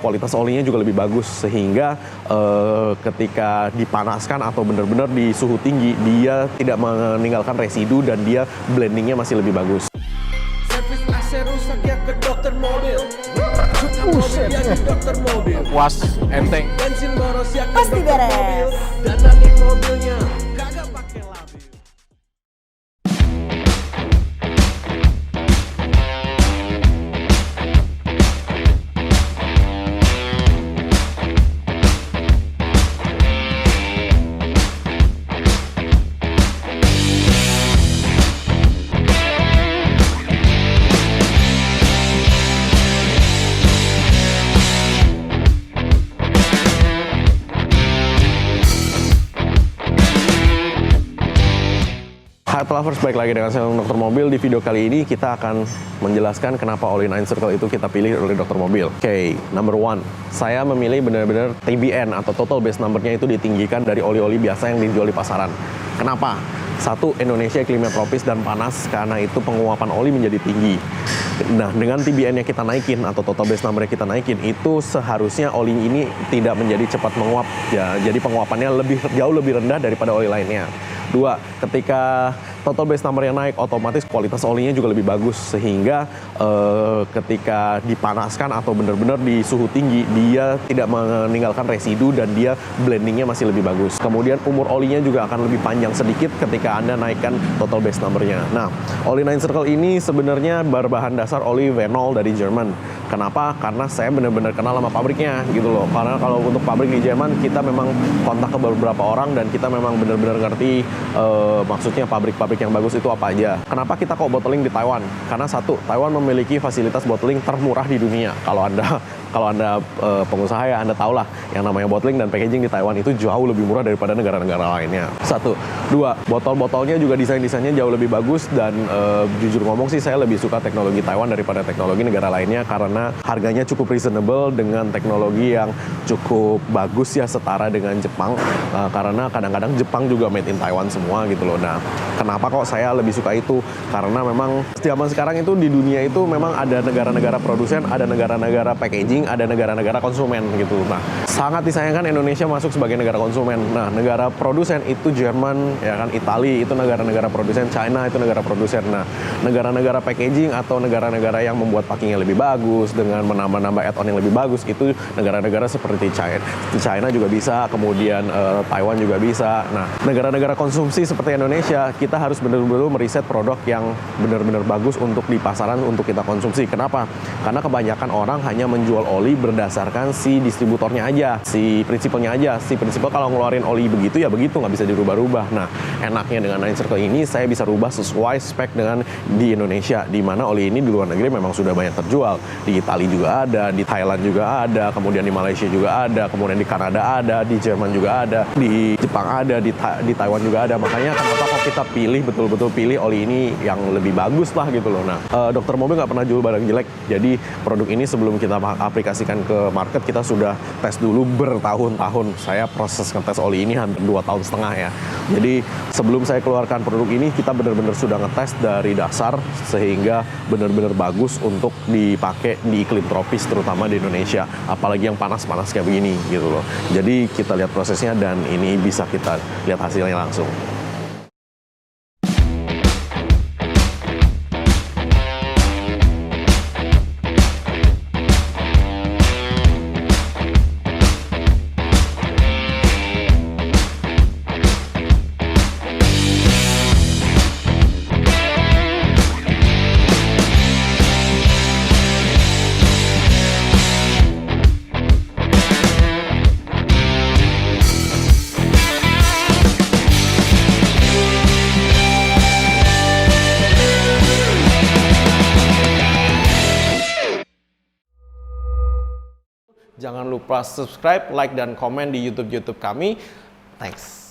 kualitas olinya juga lebih bagus sehingga ketika dipanaskan atau benar-benar di suhu tinggi dia tidak meninggalkan residu dan dia blendingnya masih lebih bagus. Servis AC rusak ya ke dokter mobil. Mobil ya ke dokter mobil. Puas, enteng. Bensin boros ya ke Pasti dokter beres. mobil. Dandanin mobilnya kagak pakai labil. Hai lovers, balik lagi dengan saya Dokter Mobil. Di video kali ini kita akan menjelaskan kenapa oli 9 Circle itu kita pilih oleh Dokter Mobil. Oke, number one, saya memilih benar-benar TBN atau total base number-nya itu ditinggikan dari oli-oli biasa yang dijual di pasaran. Kenapa? Satu, Indonesia iklimnya tropis dan panas, karena itu penguapan oli menjadi tinggi. Nah, dengan TBN-nya kita naikin atau total base number-nya kita naikin, itu seharusnya oli ini tidak menjadi cepat menguap. Ya, jadi penguapannya jauh lebih rendah daripada oli lainnya. Dua, ketika total base number-nya naik, otomatis kualitas olinya juga lebih bagus sehingga ketika dipanaskan atau benar-benar di suhu tinggi dia tidak meninggalkan residu dan dia blendingnya masih lebih bagus. Kemudian umur olinya juga akan lebih panjang sedikit ketika Anda naikkan total base number-nya. Nah, oli 9 Circle ini sebenarnya berbahan dasar oli Wenol dari Jerman. Kenapa? Karena saya benar-benar kenal sama pabriknya gitu loh. Karena kalau untuk pabrik di Jerman kita memang kontak ke beberapa orang dan kita memang benar-benar ngerti maksudnya pabrik-pabrik yang bagus itu apa aja. Kenapa kita kok bottling di Taiwan? Karena satu, Taiwan memiliki fasilitas bottling termurah di dunia. Kalau Anda pengusaha ya Anda tahu lah yang namanya bottling dan packaging di Taiwan itu jauh lebih murah daripada negara-negara lainnya. Satu. Dua, botol-botolnya juga desain-desainnya jauh lebih bagus dan jujur ngomong sih saya lebih suka teknologi Taiwan daripada teknologi negara lainnya karena harganya cukup reasonable dengan teknologi yang cukup bagus ya, setara dengan Jepang. Karena kadang-kadang Jepang juga made in Taiwan semua gitu loh. Nah, kenapa kok saya lebih suka itu? Karena memang zaman sekarang itu di dunia itu memang ada negara-negara produsen, ada negara-negara packaging, ada negara-negara konsumen gitu. Nah, sangat disayangkan Indonesia masuk sebagai negara konsumen. Nah, negara produsen itu Jerman, ya kan, Italia itu negara-negara produsen, China itu negara produsen. Nah, negara-negara packaging atau negara-negara yang membuat packingnya lebih bagus dengan menambah-nambah add-on yang lebih bagus itu negara-negara seperti China juga bisa, kemudian Taiwan juga bisa. Nah, negara-negara konsumsi seperti Indonesia, kita harus benar-benar meriset produk yang benar-benar bagus untuk di pasaran untuk kita konsumsi. Kenapa? Karena kebanyakan orang hanya menjual oli berdasarkan si distributornya aja, si prinsipalnya aja. Si prinsipal kalau ngeluarin oli begitu ya begitu, nggak bisa dirubah-rubah. Nah, enaknya dengan 9 Circle ini saya bisa rubah sesuai spek dengan di Indonesia, di mana oli ini di luar negeri memang sudah banyak terjual. Di Italia juga ada, di Thailand juga ada, kemudian di Malaysia juga ada, kemudian di Kanada ada, di Jerman juga ada, di Jepang ada, di Taiwan juga ada. Makanya kenapa kok kita betul-betul pilih oli ini yang lebih bagus lah gitu loh. Nah, Dokter Mobil nggak pernah jual barang jelek. Jadi produk ini sebelum kita aplikasikan ke market kita sudah tes dulu bertahun-tahun. Saya proses ngetes oli ini hampir 2,5 tahun ya. Jadi sebelum saya keluarkan produk ini kita benar-benar sudah ngetes dari dasar sehingga benar-benar bagus untuk dipakai di iklim tropis terutama di Indonesia. Apalagi yang panas-panas kayak begini gitu loh. Jadi kita lihat prosesnya dan ini bisa kita lihat hasilnya langsung. Jangan lupa subscribe, like, dan komen di YouTube kami. Thanks.